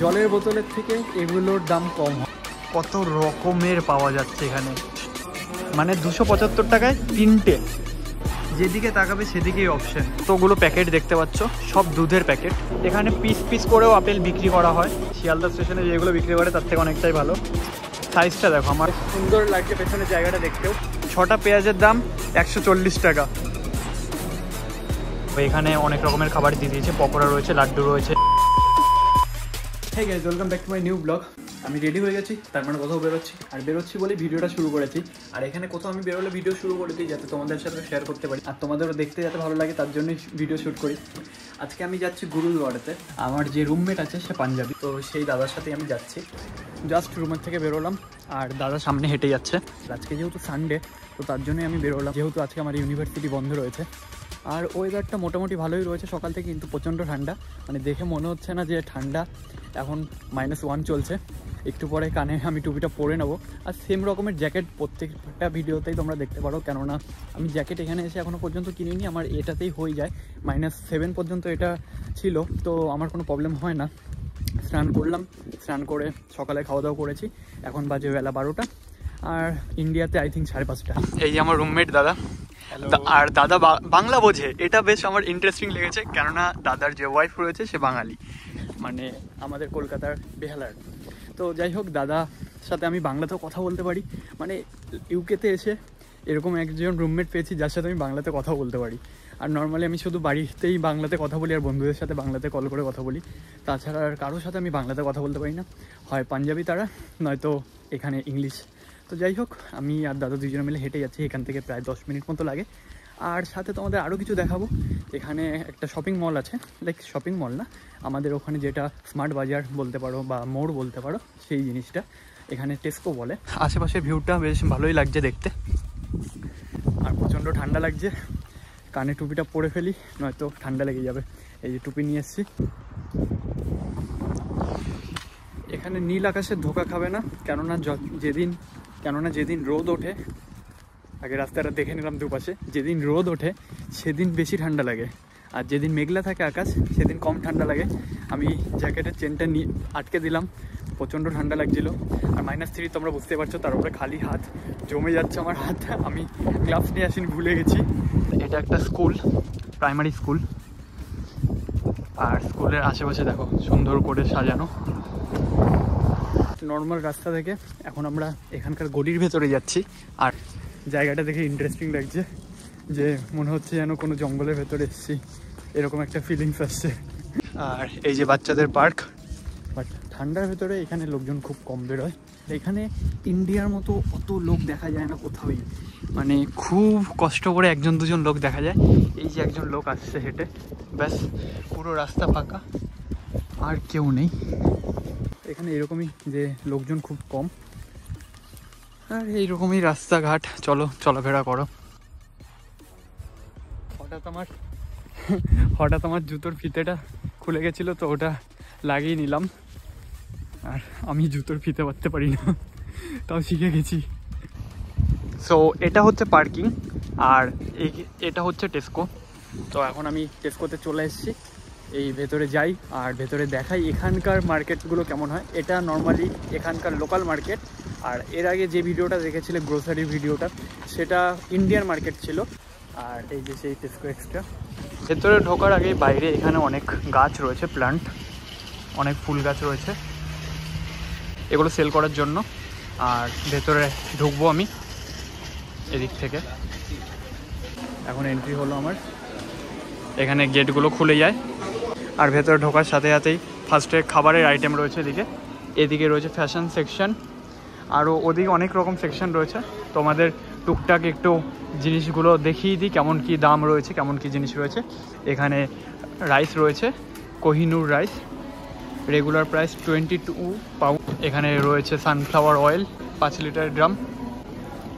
জলের বোতলের থেকে এগুলোর দাম কম হয়। কত রকমের পাওয়া যাচ্ছে এখানে, মানে 275 টাকায় 3টে, যেদিকে তাকাবে সেদিকেই অপশন। তোগুলো প্যাকেট দেখতে পাচ্ছ, সব দুধের প্যাকেট। এখানে পিস পিস করেও আপেল বিক্রি করা হয়, শিয়ালদা স্টেশনে যেগুলো বিক্রি করে তার থেকে অনেকটাই ভালো। সাইজটা দেখো, আমার সুন্দর লাগছে পেছনের জায়গাটা দেখতেও। 6টা পেঁয়াজের দাম 140 টাকা। এখানে অনেক রকমের খাবার দিয়ে দিয়েছে, পকোড়া রয়েছে, লাড্ডু রয়েছে। Hey guys, welcome back to my new blog. আমি রেডি হয়ে গেছি, তার মানে কোথাও বেরোচ্ছি, আর বেরোচ্ছি বলে ভিডিওটা শুরু করেছি। আর এখানে কোথাও আমি বেরোলে ভিডিও শুরু করে দিই যাতে তোমাদের সাথে শেয়ার করতে পারি, আর তোমাদেরও দেখতে যাতে ভালো লাগে, তার জন্যই ভিডিও শ্যুট করি। আজকে আমি যাচ্ছি গুরুদুয়ারাতে। আমার যে রুমমেট আছে সে পাঞ্জাবি, তো সেই দাদার সাথেই আমি যাচ্ছি। জাস্ট রুমের থেকে বেরোলাম আর দাদা সামনে হেঁটে যাচ্ছে। আজকে যেহেতু সানডে, তো তার জন্যই আমি বেরোলাম, যেহেতু আজকে আমার ইউনিভার্সিটি বন্ধ রয়েছে। আর ওয়েদারটা মোটামুটি ভালোই রয়েছে সকাল থেকে, কিন্তু প্রচণ্ড ঠান্ডা। মানে দেখে মনে হচ্ছে না যে ঠান্ডা, এখন -1 চলছে। একটু পরে কানে আমি টুপিটা পরে নেবো। আর সেম রকমের জ্যাকেট প্রত্যেকটা ভিডিওতেই তোমরা দেখতে পারো, কেননা আমি জ্যাকেট এখানে এসে এখনও পর্যন্ত কিনিনি। আমার এটাতেই হয়ে যায়, -7 পর্যন্ত এটা ছিল, তো আমার কোনো প্রবলেম হয় না। স্নান করলাম, স্নান করে সকালে খাওয়া দাওয়া করেছি, এখন বাজে বেলা 12টা। আর ইন্ডিয়াতে আই থিঙ্ক 5:30। এই যে আমার রুমমেট দাদা, আর দাদা বাংলা বোঝে, এটা বেশ আমার ইন্টারেস্টিং লেগেছে, কেননা দাদার যে ওয়াইফ রয়েছে সে বাঙালি, মানে আমাদের কলকাতার বেহালার। তো যাই হোক, দাদার সাথে আমি বাংলাতেও কথা বলতে পারি। মানে ইউকেতে এসে এরকম একজন রুমমেট পেয়েছি যার সাথে আমি বাংলাতে কথা বলতে পারি। আর নর্মালি আমি শুধু বাড়িতেই বাংলাতে কথা বলি, আর বন্ধুদের সাথে বাংলাতে কল করে কথা বলি। তাছাড়া আর কারোর সাথে আমি বাংলাতে কথা বলতে পারি না, হয় পাঞ্জাবি তারা, নয়তো এখানে ইংলিশ। তো যাই হোক, আমি আর দাদা দুজনে মিলে হেঁটে যাচ্ছি, এখান থেকে প্রায় 10 মিনিট মতো লাগে। আর সাথে তোমাদের আরও কিছু দেখাবো। এখানে একটা শপিং মল আছে, লাইক শপিং মল না, আমাদের ওখানে যেটা স্মার্ট বাজার বলতে পারো বা মোড় বলতে পারো, সেই জিনিসটা এখানে টেস্কো বলে। আশেপাশের ভিউটা বেশ ভালোই লাগছে দেখতে, আর প্রচণ্ড ঠান্ডা লাগছে। কানে টুপিটা পরে ফেলি, নয়তো ঠান্ডা লেগে যাবে। এই যে টুপি নিয়ে এসেছি। এখানে নীল আকাশের ধোঁকা খাবে না, কেননা যেদিন রোদ ওঠে, আগে রাস্তাটা দেখে নিলাম দুপাশে, যেদিন রোদ ওঠে সেদিন বেশি ঠান্ডা লাগে, আর যেদিন মেঘলা থাকে আকাশ সেদিন কম ঠান্ডা লাগে। আমি জ্যাকেটের চেনটা আটকে দিলাম, প্রচণ্ড ঠান্ডা লাগছিলো। আর -3 তোমরা বুঝতে পারছো, তার উপরে খালি হাত জমে যাচ্ছে আমার হাত। আমি গ্লাভস নিয়ে আসিনি, ভুলে গেছি। এটা একটা স্কুল, প্রাইমারি স্কুল, আর স্কুলের আশেপাশে দেখো সুন্দর করে সাজানো। নর্মাল রাস্তা থেকে এখন আমরা এখানকার গলির ভেতরে যাচ্ছি, আর জায়গাটা দেখে ইন্টারেস্টিং লাগছে, যে মনে হচ্ছে যেন কোনো জঙ্গলের ভেতরে এসেছি, এরকম একটা ফিলিংস আসছে। আর এই যে বাচ্চাদের পার্ক, বাট ঠান্ডার ভেতরে এখানে লোকজন খুব কম বেরোয়। এখানে ইন্ডিয়ার মতো অত লোক দেখা যায় না কোথাওই, মানে খুব কষ্ট করে 1-2 লোক দেখা যায়। এই যে একজন লোক আসছে হেঁটে, ব্যাস, পুরো রাস্তা ফাঁকা, আর কেউ নেই এখানে। এরকমই যে লোকজন খুব কম, আর এইরকমই রাস্তাঘাট, চলো চলাফেরা করো। হঠাৎ আমার জুতোর ফিতেটা খুলে গেছিলো, তো ওটা লাগিয়ে নিলাম। আর আমি জুতোর ফিতে বাঁধতে পারি না, তাও শিখে গেছি। সো এটা হচ্ছে পার্কিং, আর এটা হচ্ছে টেস্কো। তো এখন আমি টেস্কোতে চলে এসেছি, এই ভেতরে যাই আর ভেতরে দেখাই এখানকার মার্কেটগুলো কেমন হয়। এটা নর্মালি এখানকার লোকাল মার্কেট, আর এর আগে যে ভিডিওটা দেখেছিলে গ্রোসারি ভিডিওটা, সেটা ইন্ডিয়ান মার্কেট ছিল। আর এই যে সেই টেস্কো এক্সট্রা। ভেতরে ঢোকার আগেই বাইরে এখানে অনেক গাছ রয়েছে, প্লান্ট, অনেক ফুল গাছ রয়েছে, এগুলো সেল করার জন্য। আর ভেতরে ঢুকবো আমি এদিক থেকে। এখন এন্ট্রি হলো আমার, এখানে গেটগুলো খুলে যায়, আর ভেতরে ঢোকার সাথে সাথেই ফার্স্টে খাবারের আইটেম রয়েছে এদিকে রয়েছে ফ্যাশন সেকশন, আরও ওদিকে অনেক রকম সেকশন রয়েছে। তোমাদের টুকটাক একটু জিনিসগুলো দেখিয়ে দিই, কেমন কি দাম রয়েছে, কেমন কি জিনিস রয়েছে। এখানে রাইস রয়েছে, Kohinoor rice, regular price 22 pound. এখানে রয়েছে সানফ্লাওয়ার অয়েল 5 লিটার ড্রাম,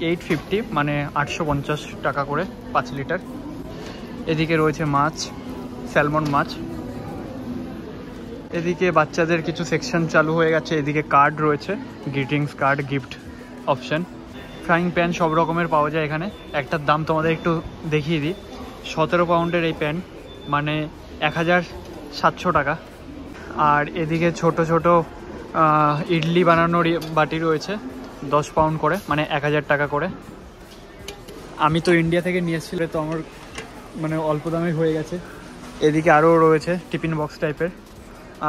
850, মানে 850 টাকা করে 5 লিটার। এদিকে রয়েছে মাছ, স্যালমন মাছ। এদিকে বাচ্চাদের কিছু সেকশন চালু হয়ে গেছে, এদিকে কার্ড রয়েছে, greetings card, gift option. Frying pan সব রকমের পাওয়া যায় এখানে। একটার দাম তোমাদের একটু দেখিয়ে দিই, 17 পাউন্ডের এই প্যান, মানে 1700 টাকা। আর এদিকে ছোট ছোট ইডলি বানানোর বাটি রয়েছে 10 পাউন্ড করে, মানে 1000 টাকা করে। আমি তো ইন্ডিয়া থেকে নিয়ে এসেছিল, তো আমার মানে অল্প দামে হয়ে গেছে। এদিকে আরও রয়েছে টিফিন বক্স টাইপের,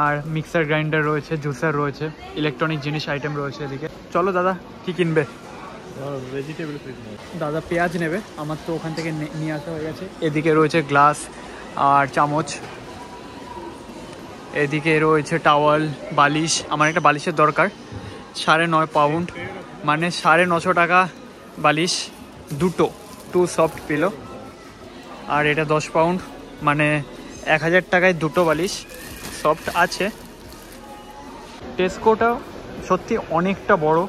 আর মিক্সার গ্রাইন্ডার রয়েছে, জুসার রয়েছে, ইলেকট্রনিক জিনিস আইটেম রয়েছে এদিকে। চলো দাদা, কি কিনবে? ভেজিটেবল দাদা পেঁয়াজ নেবে, আমার তো ওখান থেকে নিয়ে আসা হয়ে গেছে। এদিকে রয়েছে গ্লাস আর চামচ, এদিকে রয়েছে টাওয়াল, বালিশ। আমার একটা বালিশের দরকার, 9.5 পাউন্ড, মানে 950 টাকা বালিশ দুটো, 2 সফট পিলো। আর এটা 10 পাউন্ড, মানে 1000 টাকায় দুটো বালিশ সফট আছে। টেস্কোটা সত্যি অনেকটা বড়,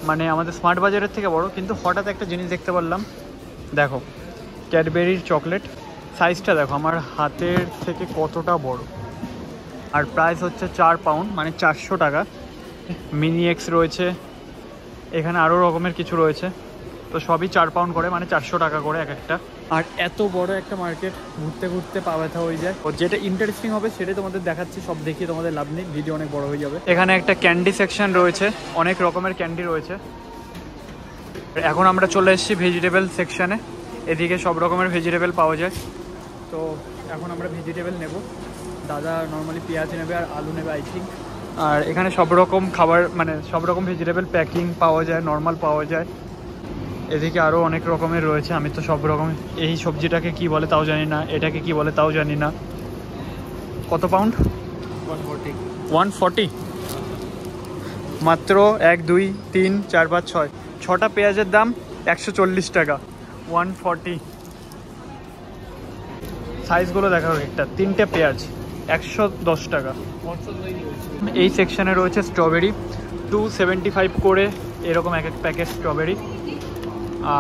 মানে আমাদের স্মার্ট বাজারের থেকে বড়। কিন্তু হঠাৎ একটা জিনিস দেখতে পারলাম, দেখো ক্যাডবেরির চকলেট, সাইজটা দেখো আমার হাতের থেকে কতটা বড়। আর প্রাইস হচ্ছে 4 পাউন্ড, মানে 400 টাকা। মিনি এক্স রয়েছে, এখানে আরও রকমের কিছু রয়েছে, তো সবই 4 পাউন্ড করে, মানে 400 টাকা করে এক একটা। আর এত বড় একটা মার্কেট, ঘুরতে ঘুরতে পা ব্যথা হয়ে যায়। ও যেটা ইন্টারেস্টিং হবে সেটাই তোমাদের দেখাচ্ছি, সব দেখিয়ে তোমাদের লাভ নেই, ভিডিও অনেক বড় হয়ে যাবে। এখানে একটা ক্যান্ডি সেকশন রয়েছে, অনেক রকমের ক্যান্ডি রয়েছে। এখন আমরা চলে এসেছি ভেজিটেবল সেকশানে, এদিকে সব রকমের ভেজিটেবল পাওয়া যায়। তো এখন আমরা ভেজিটেবল নেব, দাদা নর্মালি পেঁয়াজ নেবে আর আলু নেবে আই থিঙ্ক। আর এখানে সব রকম খাবার, মানে সব রকম ভেজিটেবল প্যাকিং পাওয়া যায়, নর্মাল পাওয়া যায়। এদিকে আরও অনেক রকমের রয়েছে, আমি তো সব রকম, এই সবজিটাকে কি বলে তাও জানি না, এটাকে কি বলে তাও জানি না। কত পাউন্ড? 140। মাত্র 1 2 3 4 5 6 6টা পেঁয়াজের দাম 140 টাকা, 140। সাইজগুলো দেখাও, একটা 3টে পেঁয়াজ 110 টাকা। এই সেকশানে রয়েছে স্ট্রবেরি, 275 করে এরকম এক এক প্যাকেট স্ট্রবেরি।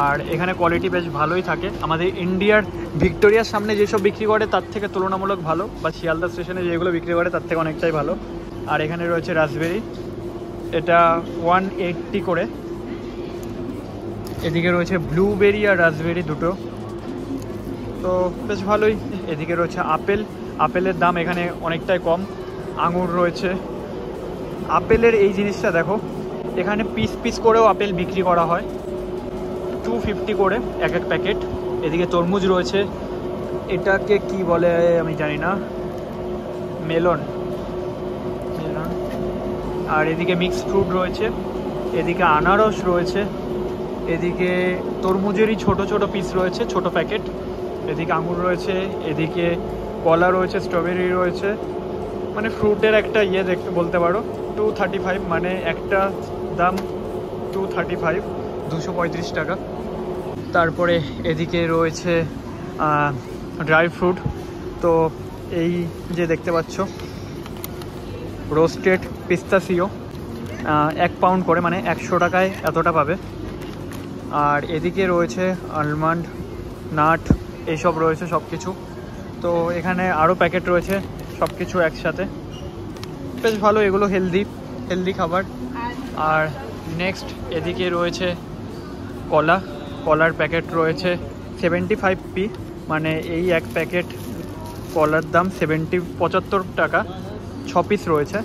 আর এখানে কোয়ালিটি বেশ ভালোই থাকে, আমাদের ইন্ডিয়ার ভিক্টোরিয়ার সামনে যেসব বিক্রি করে তার থেকে তুলনামূলক ভালো, বা শিয়ালদা স্টেশনে যেগুলো বিক্রি করে তার থেকে অনেকটাই ভালো। আর এখানে রয়েছে রাসবেরি, এটা 180 করে। এদিকে রয়েছে ব্লুবেরি আর রাসবেরি দুটো, তো বেশ ভালোই। এদিকে রয়েছে আপেল, আপেলের দাম এখানে অনেকটাই কম। আঙুর রয়েছে। আপেলের এই জিনিসটা দেখো, এখানে পিস পিস করেও আপেল বিক্রি করা হয়, 250 করে এক এক প্যাকেট। এদিকে তরমুজ রয়েছে, এটাকে কি বলে আমি জানি না, মেলন। আর এদিকে মিক্সড ফ্রুট রয়েছে, এদিকে আনারস রয়েছে, এদিকে তরমুজেরই ছোট ছোট পিস রয়েছে, ছোট প্যাকেট। এদিকে আঙুর রয়েছে, এদিকে কলা রয়েছে, স্ট্রবেরি রয়েছে, মানে ফ্রুটের একটা ইয়ে দেখতে বলতে পারো। 235, মানে একটা দাম 235, 235 টাকা। তারপরে এদিকে রয়েছে ড্রাই ফ্রুট, তো এই যে দেখতে পাচ্ছ রোস্টেড পিস্তাসিও, 1 পাউন্ড করে, মানে 100 টাকায় এতটা পাবে। আর এদিকে রয়েছে আলমন্ড, নাট, এইসব রয়েছে সব কিছু। তো এখানে আরও প্যাকেট রয়েছে, সব কিছু একসাথে, বেশ ভালো, এগুলো হেলদি খাবার। আর নেক্সট এদিকে রয়েছে কলা, কলার প্যাকেট রয়েছে 75p, মানে এই এক প্যাকেট কলার দাম 75 টাকা, 6 পিস রয়েছে,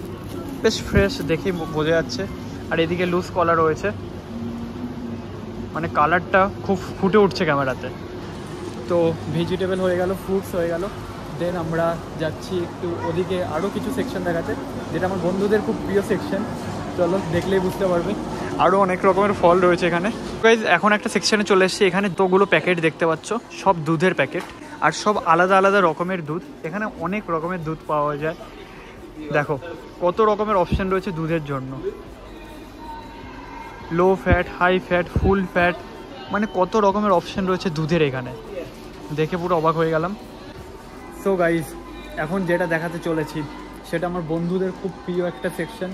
বেশ ফ্রেশ দেখি বোঝা যাচ্ছে। আর এদিকে লুজ কলা রয়েছে, মানে কালারটা খুব ফুটে উঠছে ক্যামেরাতে। তো ভেজিটেবল হয়ে গেল, ফ্রুটস হয়ে গেল, দেন আমরা যাচ্ছি একটু ওদিকে আরও কিছু সেকশন দেখাতে, যেটা আমার বন্ধুদের খুব প্রিয় সেকশন। চলো, দেখলেই বুঝতে পারবে। আরও অনেক রকমের ফল রয়েছে এখানে। গাইজ, এখন একটা সেকশনে চলে এসেছি, এখানে তোগুলো প্যাকেট দেখতে পাচ্ছ, সব দুধের প্যাকেট, আর সব আলাদা আলাদা রকমের দুধ। এখানে অনেক রকমের দুধ পাওয়া যায়, দেখো কত রকমের অপশান রয়েছে দুধের জন্য, low fat, high fat, full fat, মানে কত রকমের অপশান রয়েছে দুধের এখানে, দেখে পুরো অবাক হয়ে গেলাম। সো গাইজ, এখন যেটা দেখাতে চলেছি সেটা আমার বন্ধুদের খুব প্রিয় একটা সেকশন।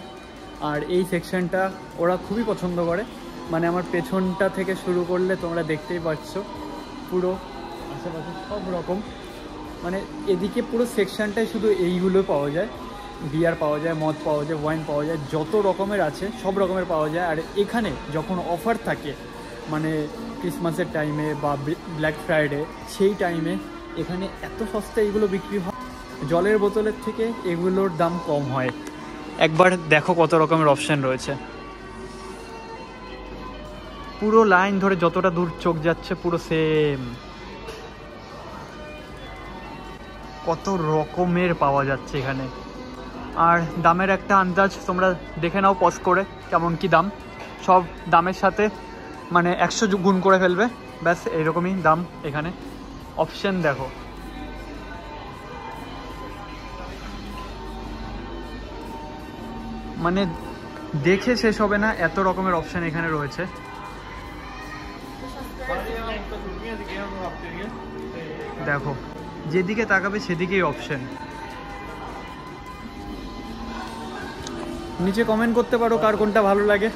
আর এই সেকশনটা ওরা খুবই পছন্দ করে, মানে আমার পেছনটা থেকে শুরু করলে তোমরা দেখতেই পাচ্ছ পুরো আশেপাশে সব রকম, মানে এদিকে পুরো সেকশনটায় শুধু এইগুলো পাওয়া যায়। বিয়ার পাওয়া যায়, মদ পাওয়া যায়, ওয়াইন পাওয়া যায়, যত রকমের আছে সব রকমের পাওয়া যায়। আর এখানে যখন অফার থাকে, মানে ক্রিসমাসের টাইমে বা ব্ল্যাক ফ্রাইডে, সেই টাইমে এখানে এত সস্তা এইগুলো বিক্রি হয়। জলের বোতলের থেকে এগুলোর দাম কম হয়। একবার দেখো কত রকমের অপশান রয়েছে, পুরো লাইন ধরে যতটা দূর চোখ যাচ্ছে পুরো সেম, কত রকমের পাওয়া যাচ্ছে এখানে। আর দামের একটা আন্দাজ তোমরা দেখে নাও পজ করে কেমন কি দাম, সব দামের সাথে মানে 100 গুণ করে ফেলবে, ব্যাস এরকমই দাম এখানে। অপশন দেখো, মানে দেখে শেষ হবে না, এত রকমের অপশন এখানে রয়েছে। দেখো যেদিকে তাকাবে সেদিকেই অপশন। নিচে কমেন্ট করতে পারো কার কোনটা ভালো লাগে।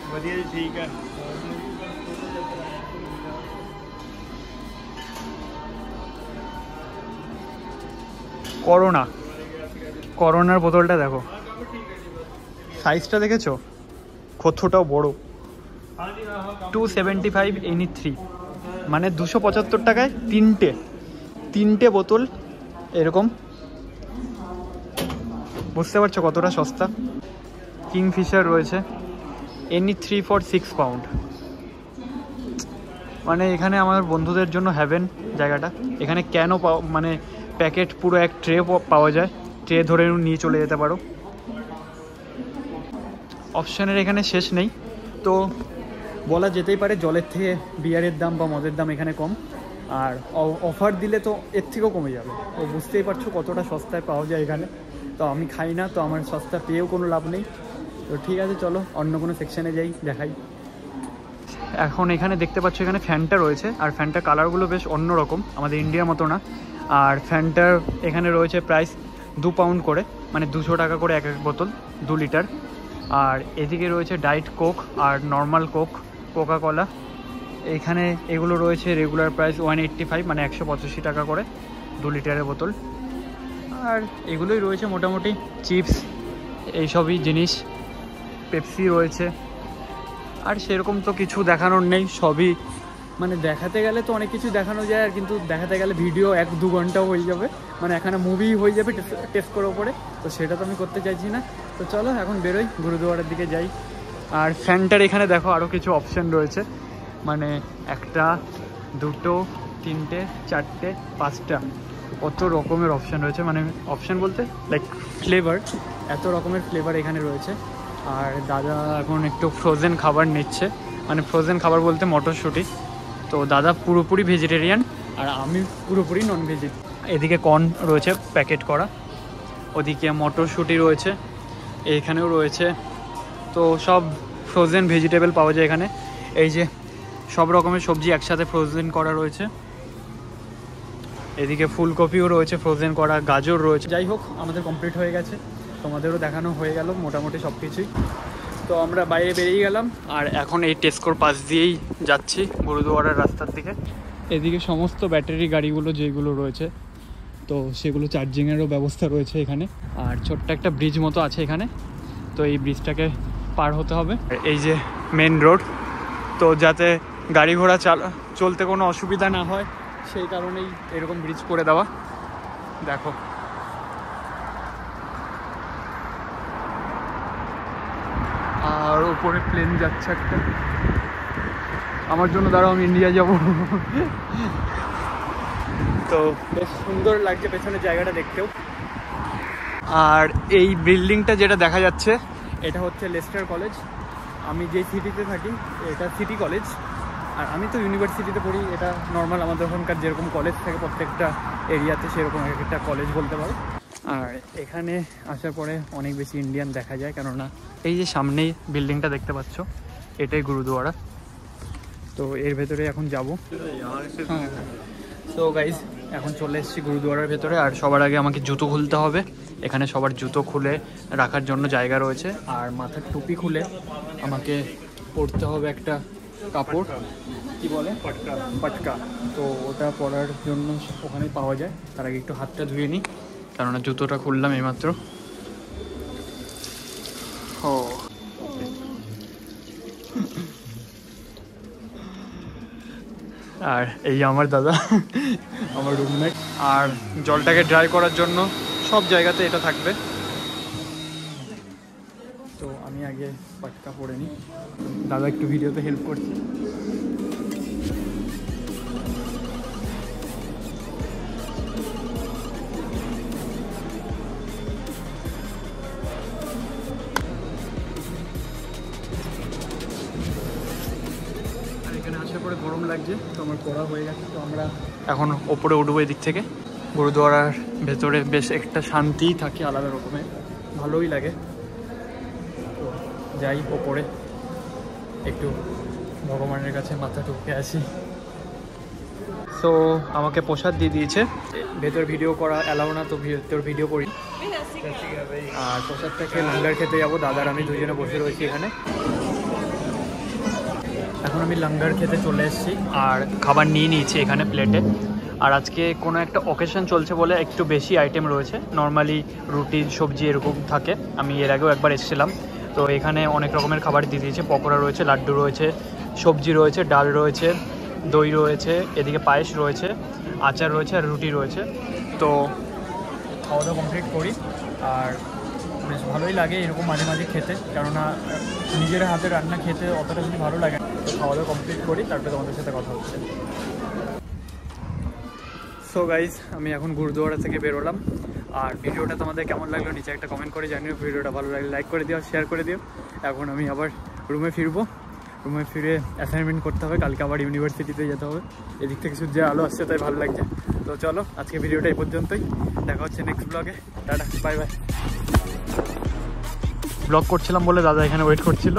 করোনার বোতলটা দেখো, সাইজটা দেখেছো কতটাও বড়, 275 এনি 3, মানে 275 টাকায় তিনটে বোতল এরকম, বুঝতে পারছো কতটা সস্তা। কিংফিশার রয়েছে এনি 3 for 6 পাউন্ড, মানে এখানে আমার বন্ধুদের জন্য হ্যাভেন জায়গাটা। এখানে ক্যানও মানে প্যাকেট পুরো এক ট্রে পাওয়া যায়, ট্রে ধরে নিয়ে চলে যেতে পারো। অপশানের এখানে শেষ নেই, তো বলা যেতেই পারে জলের থেকে বিয়ারের দাম বা মদের দাম এখানে কম, আর অফার দিলে তো এর থেকেও কমে যাবে। তো বুঝতেই পারছো কতটা সস্তায় পাওয়া যায় এখানে। তো আমি খাই না, তো আমার সস্তা পেয়েও কোনো লাভ নেই। তো ঠিক আছে, চলো অন্য কোনো সেকশানে যাই, দেখাই। এখন এখানে দেখতে পাচ্ছ এখানে ফ্যানটা রয়েছে, আর ফ্যানটার কালারগুলো বেশ অন্যরকম, আমাদের ইন্ডিয়ার মতো না। আর ফ্যানটার এখানে রয়েছে প্রাইস 2 পাউন্ড করে, মানে 200 টাকা করে এক এক বোতল, 2 লিটার। আর এদিকে রয়েছে ডায়েট কোক আর নর্মাল কোক, কোকা কোলা। এখানে এগুলো রয়েছে রেগুলার প্রাইস 185, মানে 185 টাকা করে 2 লিটারের বোতল। আর এগুলোই রয়েছে মোটামুটি, চিপস এইসবই জিনিস, পেপসি রয়েছে। আর সেরকম তো কিছু দেখানোর নেই, সবই মানে দেখাতে গেলে তো অনেক কিছু দেখানো যায়, আর কিন্তু দেখাতে গেলে ভিডিও 1-2 ঘন্টাও হয়ে যাবে, মানে এখানে মুভি হয়ে যাবে টেস্ট করার উপরে। তো সেটা তো আমি করতে চাইছি না। তো চলো এখন বেরোই, গুরুদুয়ারার দিকে যাই। আর ফ্যানটার এখানে দেখো আরও কিছু অপশান রয়েছে, মানে 1, 2, 3, 4, 5টা, কত রকমের অপশান রয়েছে। মানে অপশান বলতে লাইক ফ্লেভার, এত রকমের ফ্লেভার এখানে রয়েছে। আর দাদা এখন একটু ফ্রোজেন খাবার নিচ্ছে, মানে ফ্রোজেন খাবার বলতে মটরশুঁটি। তো দাদা পুরোপুরি ভেজিটেরিয়ান, আর আমি পুরোপুরি নন ভেজি। এদিকে কর্ন রয়েছে প্যাকেট করা, ওদিকে মটরশুঁটি রয়েছে, এইখানেও রয়েছে। তো সব ফ্রোজেন ভেজিটেবল পাওয়া যায় এখানে। এই যে সব রকমের সবজি একসাথে ফ্রোজেন করা রয়েছে। এদিকে ফুলকপিও রয়েছে ফ্রোজেন করা, গাজর রয়েছে। যাই হোক, আমাদের কমপ্লিট হয়ে গেছে, তোমাদেরও দেখানো হয়ে গেল মোটামুটি সব কিছুই। তো আমরা বাইরে বেরিয়ে গেলাম, আর এখন এই টেস্কোর পাশ দিয়েই যাচ্ছি গুরুদুয়ারার রাস্তার দিকে। এদিকে সমস্ত ব্যাটারি গাড়িগুলো যেগুলো রয়েছে, তো সেগুলো চার্জিংয়েরও ব্যবস্থা রয়েছে এখানে। আর ছোট্ট একটা ব্রিজ মতো আছে এখানে, তো এই ব্রিজটাকে পার হতে হবে। এই যে মেন রোড, তো যাতে গাড়ি ঘোড়া চলতে কোনো অসুবিধা না হয় সেই কারণেই এরকম ব্রিজ করে দেওয়া। দেখো আর উপরে প্লেন যাচ্ছে একটা, আমার জন্য দাঁড়াও আমি ইন্ডিয়া যাব। তো বেশ সুন্দর লাগছে পেছনের জায়গাটা দেখতেও। আর এই বিল্ডিংটা যেটা দেখা যাচ্ছে এটা হচ্ছে লেস্টার কলেজ। আমি যে সিটিতে থাকি এটা সিটি কলেজ, আর আমি তো ইউনিভার্সিটিতে পড়ি। এটা নর্মাল আমাদের ওখানকার যেরকম কলেজ থাকে প্রত্যেকটা এরিয়াতে, সেরকম একটা কলেজ বলতে পারো। আর এখানে আসার পরে অনেক বেশি ইন্ডিয়ান দেখা যায়, কেননা এই যে সামনেই বিল্ডিংটা দেখতে পাচ্ছ এটাই গুরুদুয়ারা। তো এর ভেতরে এখন যাব। হ্যাঁ, তো গাইজ এখন চলে এসেছি গুরুদুয়ারার ভেতরে। আর সবার আগে আমাকে জুতো খুলতে হবে, এখানে সবার জুতো খুলে রাখার জন্য জায়গা রয়েছে। আর মাথার টুপি খুলে আমাকে পরতে হবে একটা কাপড়, কি বলে পাটকা। তো ওটা পরার জন্য ওখানেই পাওয়া যায়। তার আগে একটু হাতটা ধুয়ে নিই, কেননা জুতোটা খুললাম এইমাত্র। ও আর এই আমার দাদা, আমার রুমমেট। আর জলটাকে ড্রাই করার জন্য সব জায়গাতে এটা থাকবে। তো আমি আগে পাটকা পরে নিই, দাদা একটু ভিডিওতে হেল্প করছে। এখানে আসার পরে গরম লাগছে, তো আমার পড়া হয়ে গেছে। তো আমরা এখন ওপরে উঠবো এদিক থেকে। গুরুদুয়ারার ভেতরে বেশ একটা শান্তিই থাকে আলাদা রকমের, ভালোই লাগে। তো যাই ওপরে, একটু ভগবানের কাছে মাথা ঠুকে আসি। তো আমাকে প্রসাদ দিয়ে দিয়েছে, ভেতর ভিডিও করা অ্যালাউ না, তো ভেতর ভিডিও করি। আর প্রসাদ থেকে লঙ্গার খেতে যাবো, দাদার আমি দুজনে বসে রয়েছি এখানে। এখন আমি লঙ্গার খেতে চলে এসেছি আর খাবার নিয়ে নিয়েছি এখানে প্লেটে। আর আজকে কোনো একটা অকেশন চলছে বলে একটু বেশি আইটেম রয়েছে। নর্মালি রুটি সবজি এরকম থাকে, আমি এর আগেও একবার এসেছিলাম। তো এখানে অনেক রকমের খাবার দিয়ে দিয়েছে, পকোড়া রয়েছে, লাড্ডু রয়েছে, সবজি রয়েছে, ডাল রয়েছে, দই রয়েছে, এদিকে পায়েস রয়েছে, আচার রয়েছে আর রুটি রয়েছে। তো খাওয়া দাওয়া কমপ্লিট করি। আর বেশ ভালোই লাগে এরকম মাঝে মাঝে খেতে, কেননা নিজের হাতে রান্না খেতে অতটা বেশি ভালো লাগে না। তো খাওয়া দাওয়া কমপ্লিট করি, তারপরে তোমাদের সাথে কথা হচ্ছে। সো গাইজ, আমি এখন গুরুদুয়ারা থেকে বেরোলাম। আর ভিডিওটা তোমাদের কেমন লাগলো নিচে একটা কমেন্ট করে জানিও। ভিডিওটা ভালো লাগলে লাইক করে দিও, শেয়ার করে দিও। এখন আমি আবার রুমে ফিরবো, রুমে ফিরে অ্যাসাইনমেন্ট করতে হবে, কালকে আবার ইউনিভার্সিটিতে যেতে হবে। এদিক থেকে সূর্যের আলো আসছে, তাই ভালো লাগছে। তো চলো, আজকে ভিডিওটা এই পর্যন্তই, দেখা হচ্ছে নেক্সট ব্লগে। Tata, bye bye. ব্লগ করছিলাম বলে দাদা এখানে ওয়েট করছিল।